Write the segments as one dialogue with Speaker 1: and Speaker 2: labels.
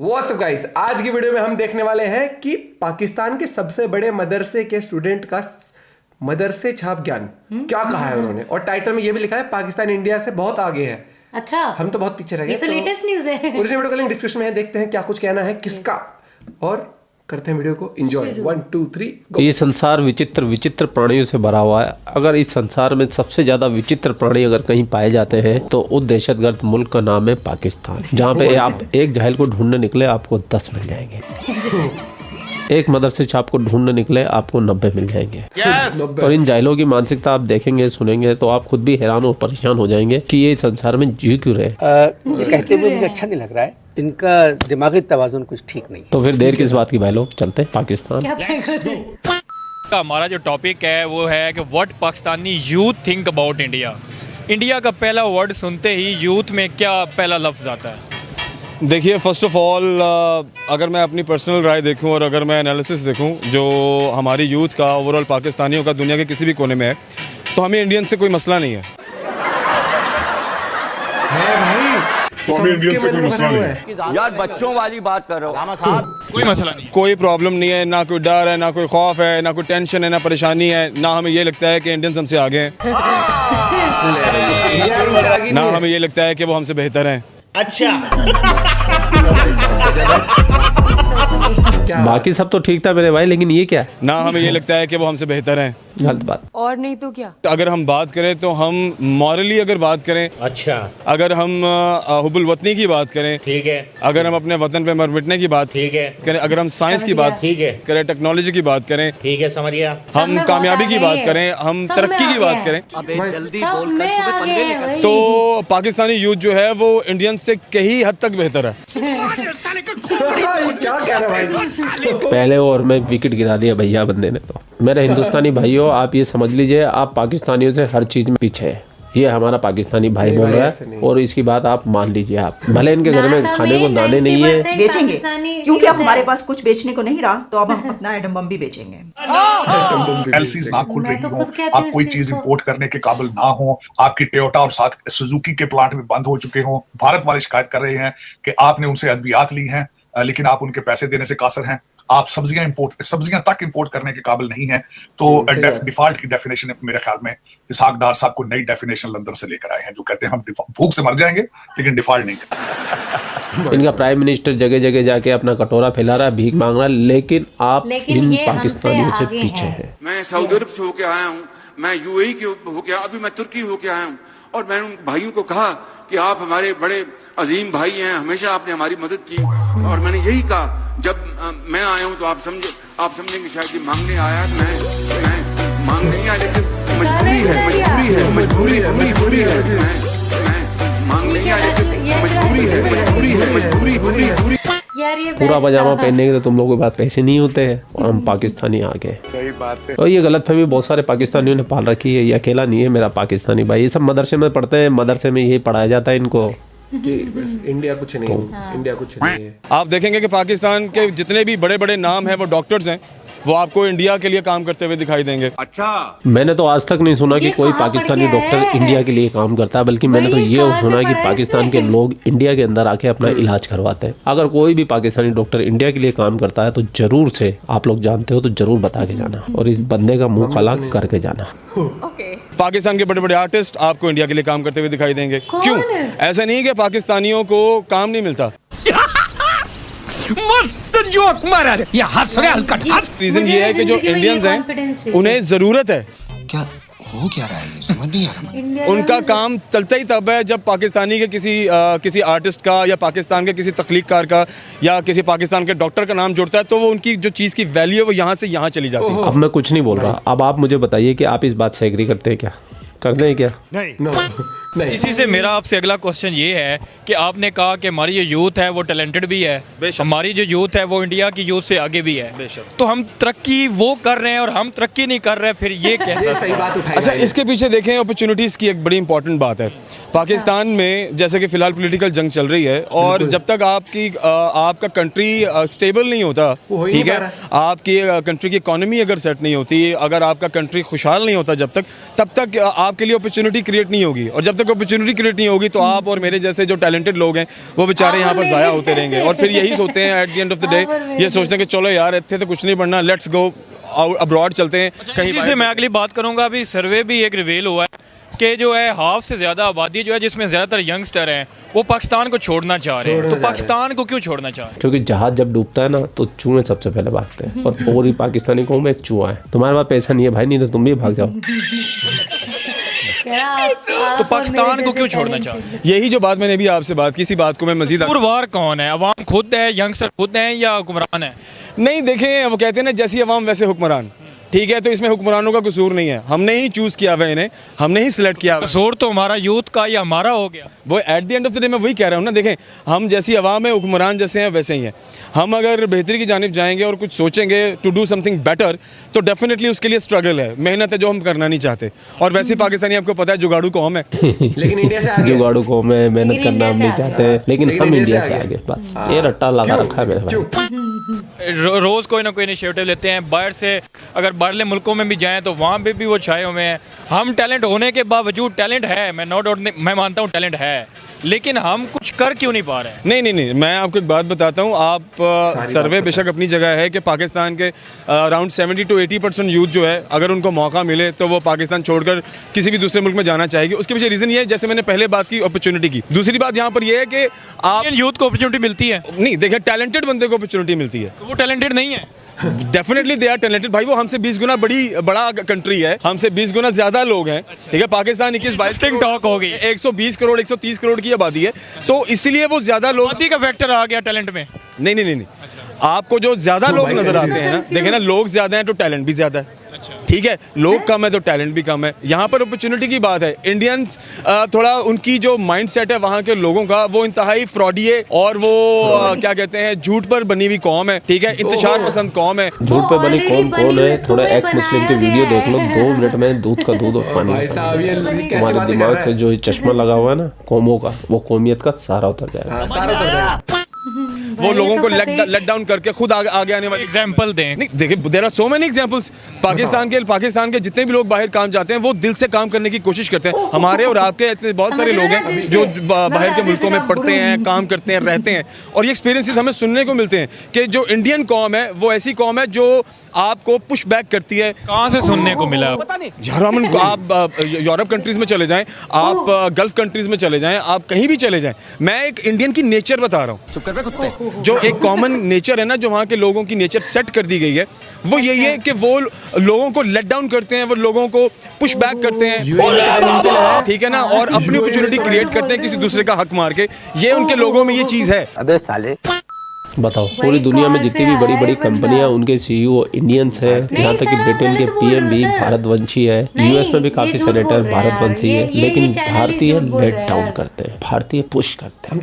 Speaker 1: WhatsApp guys, आज की video में हम देखने वाले हैं कि पाकिस्तान के सबसे बड़े मदरसे के स्टूडेंट का मदरसे छाप ज्ञान क्या कहा है उन्होंने। और टाइटल में ये भी लिखा है पाकिस्तान इंडिया से बहुत आगे है।
Speaker 2: अच्छा, हम
Speaker 1: तो बहुत पीछे रह गए।
Speaker 2: ये तो लेटेस्ट न्यूज़ है।
Speaker 1: ओरिजिनल वीडियो का लिंक डिस्क्रिप्शन में है, देखते हैं क्या कुछ कहना है किसका और करते हैं वीडियो को एंजॉय। 1 2 3 गो।
Speaker 3: ये संसार विचित्र विचित्र प्राणियों से भरा हुआ है। अगर इस संसार में सबसे ज्यादा विचित्र प्राणी अगर कहीं पाए जाते हैं तो उस दहशतगर्द मुल्क का नाम है पाकिस्तान, जहाँ पे आप एक जाहिल को ढूंढने निकले आपको 10 मिल जाएंगे, एक मदरसे छाप को ढूंढने निकले आपको 90 मिल जाएंगे। और इन जाहिलों की मानसिकता आप देखेंगे सुनेंगे तो आप खुद भी हैरान और परेशान हो जाएंगे कि ये संसार में जी क्यों रहे।
Speaker 4: कहते हुए मुझे अच्छा नहीं लग रहा है, इनका दिमागी तवाज़ुन कुछ ठीक नहीं।
Speaker 3: तो फिर देर किस बात की भाई लोग, चलते हैं पाकिस्तान।
Speaker 5: हमारा जो टॉपिक है वो है कि what Pakistani youth think about India. India का पहला वर्ड सुनते ही यूथ में क्या पहला लफ्ज आता है?
Speaker 6: देखिए, फ़र्स्ट ऑफ ऑल अगर मैं अपनी पर्सनल राय देखूं और अगर मैं एनालिसिस देखूं जो हमारी यूथ का ओवरऑल पाकिस्तानियों का दुनिया के किसी भी कोने में है, तो हमें इंडियन से कोई मसला नहीं है।
Speaker 7: तो हमें इंडियन से कोई मसला नहीं है।
Speaker 8: यार बच्चों वाली बात कर रहा हूँ,
Speaker 5: कोई मसला नहीं,
Speaker 6: कोई प्रॉब्लम नहीं है, ना कोई डर है, ना कोई खौफ है, ना कोई टेंशन है, ना परेशानी है, ना हमें ये लगता है कि इंडियंस हमसे आगे हैं, ना हमें ये लगता है कि वो हमसे बेहतर हैं।
Speaker 3: बाकी सब तो ठीक था मेरे भाई, लेकिन ये क्या है?
Speaker 6: ना हमें ये लगता है कि वो हमसे बेहतर हैं।
Speaker 3: गलत बात।
Speaker 2: और नहीं तो क्या।
Speaker 6: अगर हम बात करें तो हम मॉरली अगर बात करें,
Speaker 8: अच्छा,
Speaker 6: अगर हम हुब्बुल वतनी की बात करें,
Speaker 8: ठीक है,
Speaker 6: अगर हम अपने वतन पे मर मिटने की बात
Speaker 8: ठीक है
Speaker 6: करें, अगर हम साइंस की बात
Speaker 8: ठीक है
Speaker 6: करें, टेक्नोलॉजी की बात करें,
Speaker 8: ठीक है, समझ गया,
Speaker 6: हम कामयाबी की बात करें, हम तरक्की की बात करें, तो पाकिस्तानी यूथ जो है वो इंडियन से कई हद तक बेहतर है।
Speaker 1: क्या कह रहे भाई?
Speaker 3: पहले और मैं विकेट गिरा दिया भैया बंदे ने। तो मेरे हिंदुस्तानी भाइयों, आप ये समझ लीजिए आप पाकिस्तानियों से हर चीज में पीछे है। ये हमारा पाकिस्तानी भाई बोल रहा है और इसकी बात आप मान लीजिए। आप भले इनके घर में खाने को दाने नहीं है,
Speaker 9: बेचेंगे क्योंकि अब हमारे पास कुछ बेचने को नहीं रहा, तो अब हम अपना एटम बम भी बेचेंगे।
Speaker 7: एलसीज ना खुल रही हो, आप कोई चीज इंपोर्ट करने के काबिल ना हो, आपकी टोयोटा और साथ सुजुकी के प्लांट भी बंद हो चुके हो, भारत वाले शिकायत कर रहे हैं कि आपने उनसे अद्वियात ली हैं लेकिन आप उनके पैसे देने से कासर हैं, आप सब्जियां तक इंपोर्ट करने के काबिल नहीं है, तो डिफॉल्ट की डेफिनेशन मेरे ख्याल में इसहाक डार साहब को नई डेफिनेशन लंदन से लेकर आए हैं, जो कहते हैं हम भूख से मर जाएंगे लेकिन डिफॉल्ट नहीं करेंगे।
Speaker 3: इनका प्राइम मिनिस्टर जगह जगह जाके अपना कटोरा फैला रहा है, भीख मांग रहा है, लेकिन आप इन पाकिस्तानियों से पीछे हैं।
Speaker 10: मैं सऊदी अरब से होके आया हूँ, मैं यूएई के होके, अभी मैं तुर्की होके आया हूँ, और मैंने उन भाइयों को कहा कि आप हमारे बड़े अजीम भाई हैं, हमेशा आपने हमारी मदद की, और मैंने यही कहा जब मैं आया हूं तो आप समझेंगे शायद कि मांगने आया, मैं मांग नहीं आया, लेकिन मजबूरी है, मजबूरी है, मैं मांग नहीं आया, लेकिन मजबूरी।
Speaker 3: पूरा पजामा पहनने के तो तुम लोगों के पास पैसे नहीं होते हैं और हम पाकिस्तानी आ गए।
Speaker 7: सही बात है।
Speaker 3: तो ये गलतफहमी बहुत सारे पाकिस्तानियों ने पाल रखी है। ये अकेला नहीं है मेरा पाकिस्तानी भाई, ये सब मदरसे में पढ़ते हैं, मदरसे में यही पढ़ाया जाता है इनको
Speaker 1: कि बस इंडिया कुछ नहीं है, इंडिया कुछ नहीं है।
Speaker 6: आप देखेंगे कि पाकिस्तान के जितने भी बड़े बड़े नाम हैं वो डॉक्टर्स हैं, वो आपको इंडिया के लिए काम करते हुए दिखाई देंगे।
Speaker 8: अच्छा,
Speaker 3: मैंने तो आज तक नहीं सुना कि कोई पाकिस्तानी डॉक्टर इंडिया के लिए काम करता है, बल्कि मैंने तो ये सुना कि पाकिस्तान के लोग इंडिया के अंदर आके अपना इलाज करवाते हैं। अगर कोई भी पाकिस्तानी डॉक्टर इंडिया के लिए काम करता है तो जरूर से आप लोग जानते हो तो जरूर बता के जाना और इस बंदे का मुंह काला करके जाना।
Speaker 6: पाकिस्तान के बड़े बड़े आर्टिस्ट आपको इंडिया के लिए काम करते हुए दिखाई देंगे। क्यों? ऐसा नहीं कि पाकिस्तानियों को काम नहीं मिलता।
Speaker 8: मस्त जोक मारा रे, ये हंस रहे हल्का।
Speaker 6: रीजन ये है कि जो इंडियंस हैं उन्हें जरूरत है।
Speaker 4: क्या हो क्या रहा है, समझ नहीं आ रहा।
Speaker 6: उनका काम चलता ही तब है जब पाकिस्तानी के किसी आर्टिस्ट का या पाकिस्तान के किसी तख्लीककार का या किसी पाकिस्तान के डॉक्टर का नाम जुड़ता है, तो वो उनकी जो चीज़ की वैल्यू है वो यहाँ से यहाँ चली जाती है।
Speaker 3: अब मैं कुछ नहीं बोल रहा, अब आप मुझे बताइए कि आप इस बात से एग्री करते हैं क्या? करते हैं क्या?
Speaker 5: नहीं। इसी से मेरा आपसे अगला क्वेश्चन ये है कि आपने कहा कि हमारी जो यूथ है वो टैलेंटेड भी है, हमारी जो यूथ है वो इंडिया की यूथ से आगे भी है, तो हम तरक्की वो कर रहे हैं और हम तरक्की नहीं कर रहे, फिर ये कैसे?
Speaker 1: सही बात उठाई।
Speaker 6: अच्छा, इसके पीछे देखें अपॉर्चुनिटीज़ की एक बड़ी इंपॉर्टेंट बात है। पाकिस्तान में जैसे कि फ़िलहाल पॉलिटिकल जंग चल रही है और जब तक आपका कंट्री स्टेबल नहीं होता, ठीक है, आपकी कंट्री की इकोनॉमी अगर सेट नहीं होती, अगर आपका कंट्री खुशहाल नहीं होता तब तक आपके लिए अपॉर्चुनिटी क्रिएट नहीं होगी। और जब तक अपॉर्चुनिटी क्रिएट नहीं होगी तो आप और मेरे जैसे जो टैलेंटेड लोग हैं वो बेचारे यहाँ पर ज़ाया होते रहेंगे। और फिर यही सोचते हैं at the end of the day, ये सोचते हैं कि चलो यार इतने तो कुछ नहीं पढ़ना, लेट्स गो अब्रॉड चलते हैं कहीं।
Speaker 5: इसी से मैं अगली बात करूंगा। अभी सर्वे भी एक रिवील हुआ है कि जो है हाफ से ज़्यादा आबादी जो है जिसमें ज़्यादातर यंगस्टर हैं वो पाकिस्तान को छोड़ना चाह रहे हैं। तो पाकिस्तान को क्यों छोड़ना चाह रहे हैं?
Speaker 3: क्योंकि जहाज जब डूबता है ना तो चूहे सबसे पहले भागते हैं और पूरी पाकिस्तानी कौम एक चूहा है। तुम्हारे पास पैसा नहीं है भाई, नहीं तो तुम भी भाग जाओ।
Speaker 5: तो पाकिस्तान को क्यों छोड़ना चाह रहे हैं?
Speaker 6: यही जो बात मैंने अभी आपसे बात की, इसी बात को मैं मजीद
Speaker 5: पुरवार कौन है? अवाम खुद है, यंगस्टर खुद हैं या हुक्मरान है?
Speaker 6: नहीं, देखें वो कहते हैं ना जैसी अवाम वैसे हुक्मरान, ठीक है। तो इसमें हुक्मरानों का कसूर नहीं है, हमने ही चूज़ किया हुआ इन्हें, हमने ही सिलेक्ट किया।
Speaker 5: कसूर तो हमारा यूथ का या हमारा हो गया।
Speaker 6: वो at the end of the day मैं वही कह रहा हूँ ना, देखें हम जैसी अवाम है, हुक्मरान जैसे हैं वैसे ही हैं। हम अगर बेहतरी की जानिब जाएंगे और कुछ सोचेंगे टू डू समथिंग बेटर तो डेफिनेटली उसके लिए स्ट्रगल है, मेहनत है जो हम करना नहीं चाहते। और वैसे पाकिस्तानी आपको पता है जुगाड़ू कौम है
Speaker 1: लेकिन इंडिया से आगे
Speaker 3: जुगाड़ू कौम है, मेहनत करना हम नहीं चाहते, लेकिन हम इंडिया से आगे। बस ये रट्टा लगा रखा है मेरे भाई।
Speaker 5: रोज़ कोई ना कोई इनिशिएटिव लेते हैं बाहर से। अगर बाहरले मुल्कों में भी जाएं तो वहाँ पे भी वो छाए हुए हैं। हम टैलेंट होने के बावजूद, टैलेंट है, मैं नो डाउट मैं मानता हूँ टैलेंट है, लेकिन हम कुछ कर क्यों नहीं पा रहे हैं?
Speaker 6: नहीं, मैं आपको एक बात बताता हूँ। आप सर्वे बेशक अपनी जगह है कि पाकिस्तान के अराउंड 70 to 80% यूथ जो है अगर उनको मौका मिले तो वो पाकिस्तान छोड़कर किसी भी दूसरे मुल्क में जाना चाहेगी। उसके पीछे रीज़न ये है, जैसे मैंने पहले बात की, अपॉर्चुनिटी की। दूसरी बात यहाँ पर ये है कि आप
Speaker 5: यूथ को अपॉर्चुनिटी मिलती है।
Speaker 6: नहीं, देखिए टैलेंटेड बंदे को अपॉर्चुनिटी मिलती है।
Speaker 5: तो वो टैलेंटेड नहीं है।
Speaker 6: डेफिनेटली दे आर टैलेंटेड भाई, वो हमसे 20 गुना बड़ा कंट्री है, हमसे 20 गुना ज्यादा लोग हैं, ठीक है। पाकिस्तान 21-22
Speaker 5: टॉक हो गई,
Speaker 6: 120 करोड़ 130 करोड़ की आबादी है, तो इसलिए वो ज्यादा लोग
Speaker 5: आबादी का फैक्टर आ गया टैलेंट में।
Speaker 6: नहीं, आपको जो ज्यादा लोग नजर आते हैं ना, देखे ना, लोग ज्यादा हैं तो टैलेंट भी ज्यादा है, ठीक है। लोग कम है तो टैलेंट भी कम है। यहाँ पर अपॉर्चुनिटी की बात है। इंडियंस थोड़ा उनकी जो माइंडसेट है वहाँ के लोगों का, वो इंतहाई फ्रॉडी और वो क्या कहते हैं, झूठ पर बनी हुई कौम है, ठीक है, इंतशार पसंद कौम है।
Speaker 3: झूठ पर बनी कौम कौन है? थोड़ा एक्स मुस्लिम की वीडियो देख लो, 2 मिनट में दूध का दूध और पानी। तुम्हारे दिमाग से जो चश्मा लगा हुआ है ना कौमों का, वो कौमियत का सारा उतर जाएगा।
Speaker 6: वो लोगों को लेट डाउन करके खुद आगे आने वाले
Speaker 5: एग्जांपल दें।
Speaker 6: नहीं, देखिए there are so many examples. Pakistan के जितने भी लोग बाहर काम जाते हैं वो दिल से काम करने की कोशिश करते हैं। हमारे और आपके इतने बहुत सारे लोग हैं जो बाहर के मुल्कों में पढ़ते हैं, काम करते हैं, रहते हैं, और ये एक्सपीरियंसेस हमें सुनने को मिलते हैं कि जो इंडियन कौम है वो ऐसी कौम है जो आपको पुश बैक करती है।
Speaker 5: कहाँ से सुनने को मिला?
Speaker 6: यार आप यूरोप कंट्रीज में चले जाएं, आप गल्फ कंट्रीज में चले जाएं, आप कहीं भी चले जाएं, मैं एक इंडियन की नेचर बता रहा हूँ। जो एक कॉमन नेचर है ना, जो वहाँ के लोगों की नेचर सेट कर दी गई है, वो यही है कि वो लोगों को लेट डाउन करते हैं, वो लोगों को पुश बैक करते हैं, ठीक है ना, और अपनी अपॉर्चुनिटी क्रिएट करते हैं किसी दूसरे का हक मार के। ये उनके लोगों में ये चीज़ है।
Speaker 4: अबे साले,
Speaker 3: बताओ, पूरी दुनिया में जितनी भी बड़ी बड़ी कंपनियां, उनके सीईओ इंडियंस है। यहाँ तक कि ब्रिटेन के पीएम भी भारतवंशी है, यूएस में भी काफी सेनेटर भारतवंशी है, लेकिन भारतीय लेट डाउन करते हैं, भारतीय पुश करते हैं,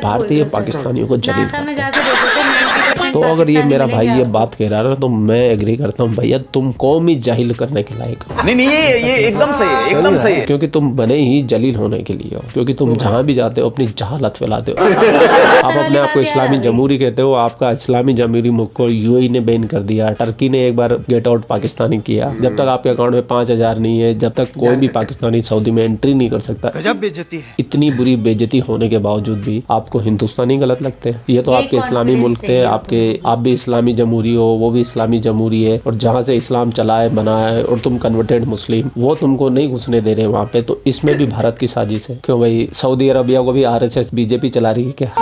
Speaker 3: भारतीय पाकिस्तानियों को जलील करते हैं। तो अगर ये मेरा भाई ये बात कह रहा है तो मैं एग्री करता हूँ, भैया तुम कौमी जाहिल करने के लायक हो।
Speaker 8: नहीं, ये एकदम सही है, एकदम सही है।
Speaker 3: क्योंकि तुम बने ही जलील होने के लिए हो, क्योंकि तुम जहाँ भी जाते हो अपनी जहालत फैलाते हो। आप अपने आपको इस्लामी जमहूरी कहते हो, आपका इस्लामी जमहूरी मुल्क को यूएई ने बैन कर दिया, टर्की ने एक बार गेट आउट पाकिस्तानी किया। जब तक आपके अकाउंट में 5,000 नहीं है, जब तक कोई भी पाकिस्तानी सऊदी में एंट्री नहीं कर सकता।
Speaker 8: गजब बेइज्जती है।
Speaker 3: इतनी बुरी बेइज्जती होने के बावजूद भी आपको हिंदुस्तानी गलत लगते हैं। ये तो आपके इस्लामी मुल्क थे, आप भी इस्लामी जमहूरी हो, वो भी इस्लामी जमहूरी है, और जहाँ से इस्लाम चला है, बना है, और तुम कन्वर्टेड मुस्लिम, वो तुमको नहीं घुसने दे रहे वहाँ पे। तो इसमें भी भारत की साजिश है। क्यों भाई, सऊदी अरबिया को भी RSS बीजेपी चला रही है क्या?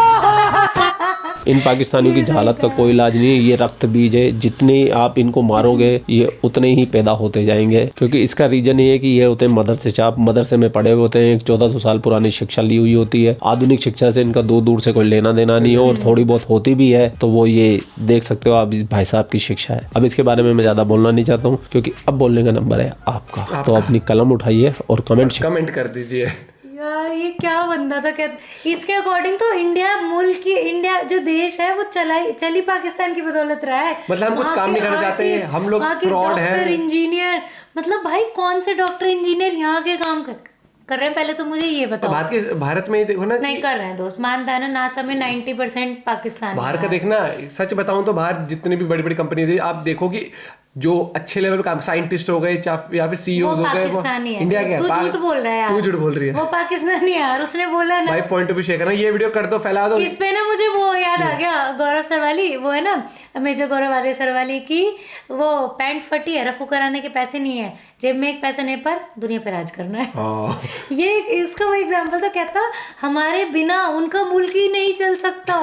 Speaker 3: इन पाकिस्तानियों की जहालत का कोई इलाज नहीं है। ये रक्त बीज है, जितने आप इनको मारोगे ये उतने ही पैदा होते जाएंगे। क्योंकि इसका रीजन ये है कि ये होते हैं मदरसे छाप, मदरसे में पढ़े हुए होते हैं, 1400 साल पुरानी शिक्षा ली हुई होती है। आधुनिक शिक्षा से इनका दूर दूर से कोई लेना देना नहीं हो, और थोड़ी बहुत होती भी है तो वो ये देख सकते हो आप, इस भाई साहब की शिक्षा है। अब इसके बारे में मैं ज्यादा बोलना नहीं चाहता हूँ, क्योंकि अब बोलने का नंबर है आपका। तो अपनी कलम उठाइए और कमेंट
Speaker 1: कर दीजिए।
Speaker 2: यार ये क्या बंदा था, क्या इसके अकॉर्डिंग तो इंडिया जो देश है वो चली पाकिस्तान की बदौलत रहा है।
Speaker 1: मतलब हम कुछ काम नहीं करना चाहते, हम लोग फ्रॉड हैं,
Speaker 2: इंजीनियर, मतलब भाई कौन से डॉक्टर इंजीनियर यहाँ के काम कर कर रहे हैं? पहले तो मुझे ये
Speaker 1: तो
Speaker 2: बताओ।
Speaker 1: भारत में ही देखो ना,
Speaker 2: नहीं कर रहे हैं दोस्त, मानता है ना, नासा में 90% पाकिस्तान
Speaker 1: बाहर का देखना, सच बताऊं तो बाहर जितनी भी बड़ी बड़ी कंपनी आप देखो कि जो अच्छे लेवल काम साइंटिस्ट हो गए या फिर सीईओ हो गए, वो इंडिया के।
Speaker 2: तू झूठ बोल रहा है यार,
Speaker 1: तू झूठ बोल रही है,
Speaker 2: वो पाकिस्तानी है यार, उसने बोला ना
Speaker 1: भाई। पॉइंट ऑफ व्यू शेयर करना, ये वीडियो कर दो, फैला दो।
Speaker 2: इस पे ना मुझे वो याद आ गया, गौरव सरवाली, वो है ना मेजर गौरव आर्य सरवाली की, वो पैंट फटी है, रफू कराने के पैसे नहीं है, जेब में एक पैसा नहीं पर दुनिया पे राज करना है। ये इसका वो एग्जाम्पल था, कहता हमारे बिना उनका मुल्क ही नहीं चल सकता।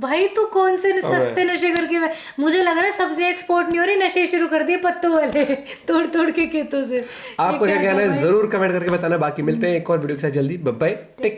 Speaker 2: भाई तू कौन से सस्ते नशे करके, मुझे लग रहा है सब्जी एक्सपोर्ट नहीं हो रही, नशे शुरू कर दिए पत्तों वाले तोड़ तोड़ के खेतों से।
Speaker 1: आपको क्या कहना है जरूर कमेंट करके बताना। बाकी मिलते हैं एक और वीडियो के साथ जल्दी। Bye bye, take care.